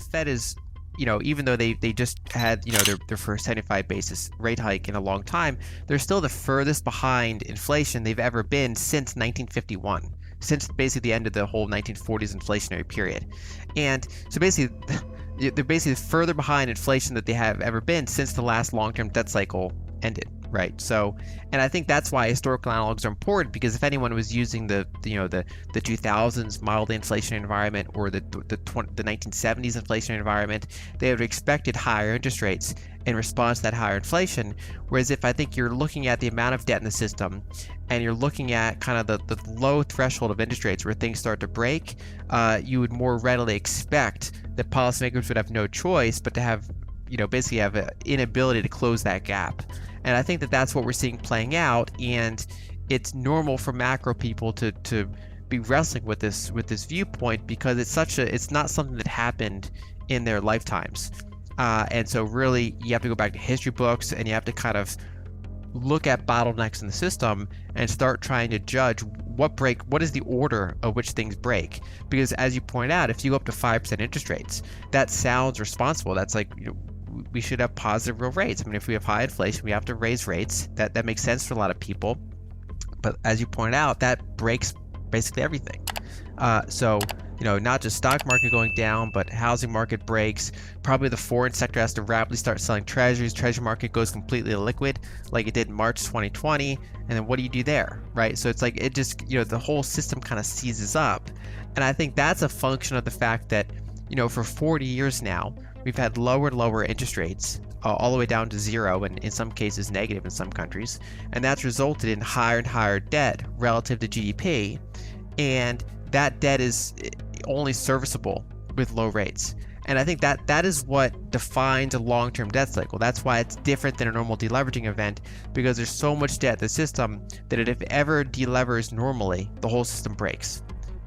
Fed is, even though they just had, their first 75 basis rate hike in a long time, they're still the furthest behind inflation they've ever been since 1951, since basically the end of the whole 1940s inflationary period. And so basically, they're basically further behind inflation that they have ever been since the last long-term debt cycle ended, right? So, and I think that's why historical analogs are important, because if anyone was using the 2000s mildly inflationary environment or the 1970s inflationary environment, they would have expected higher interest rates in response to that higher inflation. Whereas if I think you're looking at the amount of debt in the system and you're looking at kind of the low threshold of interest rates where things start to break, you would more readily expect that policymakers would have no choice but to have, basically have an inability to close that gap. And I think that that's what we're seeing playing out, and it's normal for macro people to be wrestling with this viewpoint, because it's not something that happened in their lifetimes. And so really you have to go back to history books, and you have to kind of look at bottlenecks in the system and start trying to judge what is the order of which things break. Because as you point out, if you go up to 5% interest rates, that sounds responsible. That's like, we should have positive real rates. I mean, if we have high inflation, we have to raise rates. That makes sense for a lot of people. But as you point out, that breaks basically everything. So, not just stock market going down, but housing market breaks. Probably the foreign sector has to rapidly start selling treasuries. Treasury market goes completely illiquid like it did in March 2020. And then what do you do there, right? So it's like it just, the whole system kind of seizes up. And I think that's a function of the fact that, for 40 years now, we've had lower and lower interest rates, all the way down to zero, and in some cases negative in some countries. And that's resulted in higher and higher debt relative to GDP. And that debt is only serviceable with low rates. And I think that is what defines a long-term debt cycle. That's why it's different than a normal deleveraging event, because there's so much debt in the system that if it ever delevers normally, the whole system breaks.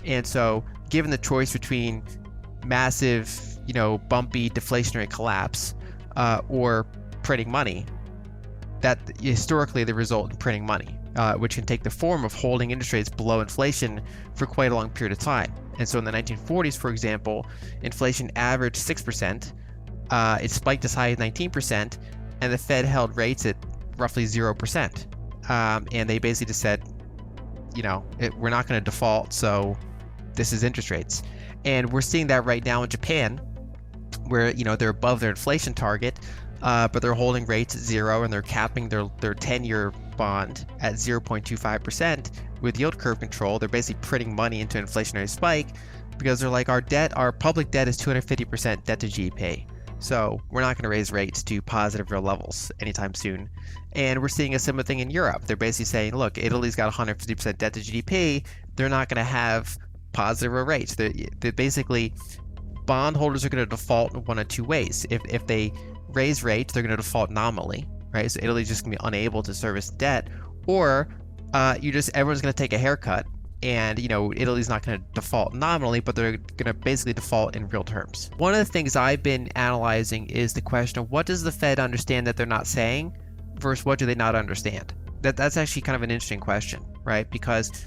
And so given the choice between massive, bumpy deflationary collapse or printing money, that historically the result in printing money, which can take the form of holding interest rates below inflation for quite a long period of time. And so in the 1940s, for example, inflation averaged 6%. It spiked as high as 19%, and the Fed held rates at roughly 0%. And they basically just said, we're not going to default, so this is interest rates. And we're seeing that right now in Japan, where they're above their inflation target, but they're holding rates at 0, and they're capping their 10-year bond at 0.25% with yield curve control. They're basically printing money into an inflationary spike, because they're like, our public debt is 250% debt to GDP. So we're not going to raise rates to positive real levels anytime soon. And we're seeing a similar thing in Europe. They're basically saying, look, Italy's got 150% debt to GDP. They're not going to have positive real rates. They're basically, bondholders are going to default in one of two ways. If they raise rates, they're going to default nominally, right? So Italy's just going to be unable to service debt, or everyone's going to take a haircut, and Italy's not going to default nominally, but they're going to basically default in real terms. One of the things I've been analyzing is the question of what does the Fed understand that they're not saying versus what do they not understand. That's actually kind of an interesting question, right? Because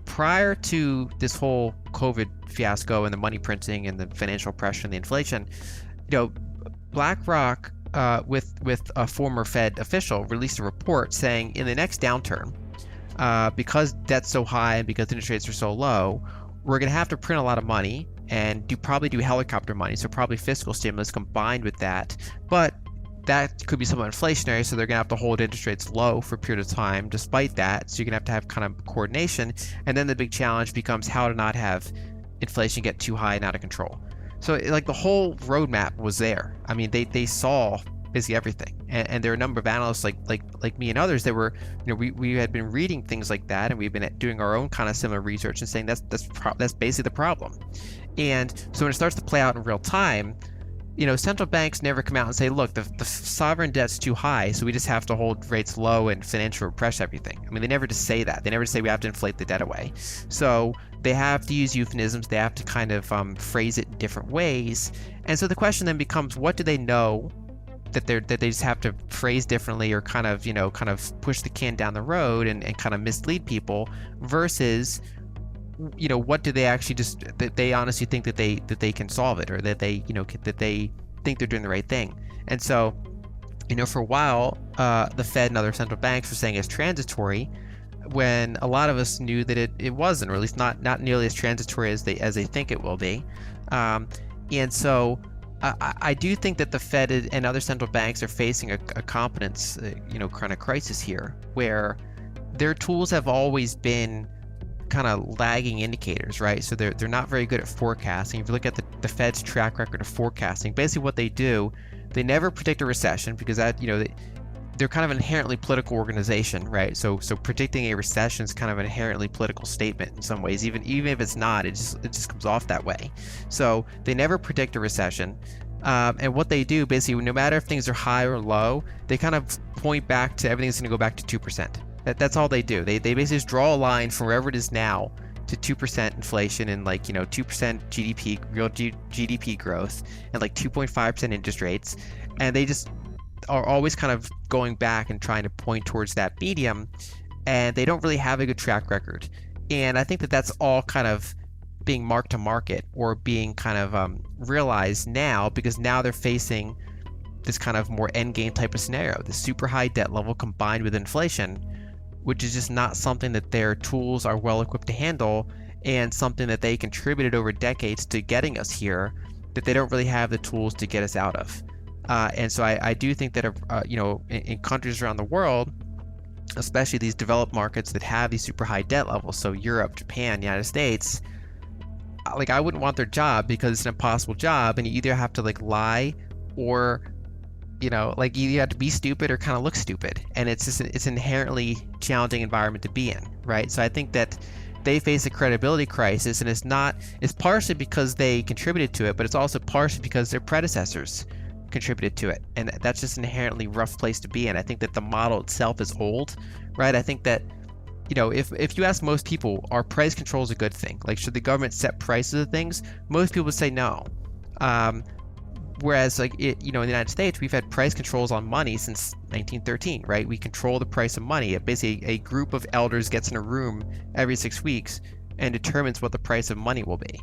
prior to this whole COVID fiasco and the money printing and the financial pressure and the inflation, BlackRock, with a former Fed official, released a report saying in the next downturn, because debt's so high and because interest rates are so low, we're going to have to print a lot of money and probably do helicopter money, so probably fiscal stimulus combined with that. But that could be somewhat inflationary, so they're going to have to hold interest rates low for a period of time despite that. So you're going to have kind of coordination. And then the big challenge becomes how to not have inflation get too high and out of control. So like the whole roadmap was there. I mean, they saw basically everything. And there are a number of analysts like me and others that were, we had been reading things like that, and we've been doing our own kind of similar research and saying that's basically the problem. And so when it starts to play out in real time, central banks never come out and say, look, the sovereign debt's too high, so we just have to hold rates low and financially repress everything. I mean, they never just say that. They never say we have to inflate the debt away. So they have to use euphemisms. They have to kind of phrase it in different ways. And so the question then becomes, what do they know that they just have to phrase differently, or kind of push the can down the road and kind of mislead people, versus what do they actually that they honestly think that they can solve it, or that they, that they think they're doing the right thing. And so, for a while, the Fed and other central banks were saying it's transitory, when a lot of us knew that it wasn't, or at least not nearly as transitory as they think it will be. And so I do think that the Fed and other central banks are facing a competence, kind of crisis here, where their tools have always been kind of lagging indicators, right? So they're not very good at forecasting. If you look at the Fed's track record of forecasting, basically what they do, they never predict a recession, because that, they're kind of an inherently political organization, right? So predicting a recession is kind of an inherently political statement in some ways, even if it's not, it just comes off that way. So they never predict a recession. And what they do, basically, no matter if things are high or low, they kind of point back to everything's going to go back to 2%. That's all they do. They basically just draw a line from wherever it is now to 2% inflation, and 2% GDP, real GDP growth, and 2.5% interest rates. And they just are always kind of going back and trying to point towards that medium, and they don't really have a good track record. And I think that that's all kind of being marked to market, or being kind of realized now, because now they're facing this kind of more end game type of scenario, the super high debt level combined with inflation, which is just not something that their tools are well equipped to handle, and something that they contributed over decades to getting us here, that they don't really have the tools to get us out of. And so I do think that, in countries around the world, especially these developed markets that have these super high debt levels, so Europe, Japan, United States, I wouldn't want their job, because it's an impossible job, and you either have to lie, or, you either have to be stupid or kind of look stupid. And it's an inherently challenging environment to be in, right? So I think that they face a credibility crisis, and it's partially because they contributed to it, but it's also partially because their predecessors contributed to it, and that's just an inherently rough place to be in. I think that the model itself is old, right? I think that, if you ask most people, are price controls a good thing? Should the government set prices of things? Most people would say no. Whereas in the United States, we've had price controls on money since 1913, right? We control the price of money. Basically, a group of elders gets in a room every 6 weeks and determines what the price of money will be.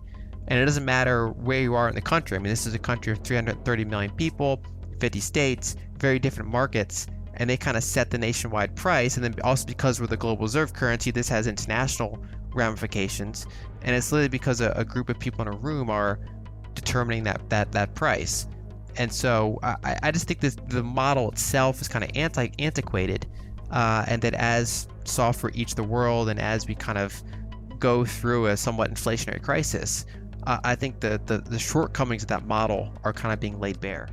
And it doesn't matter where you are in the country. I mean, this is a country of 330 million people, 50 states, very different markets, and they kind of set the nationwide price. And then also, because we're the global reserve currency, this has international ramifications. And it's literally because a group of people in a room are determining that price. And so I just think the model itself is kind of antiquated, and that as software eats the world, and as we kind of go through a somewhat inflationary crisis, I think the shortcomings of that model are kind of being laid bare.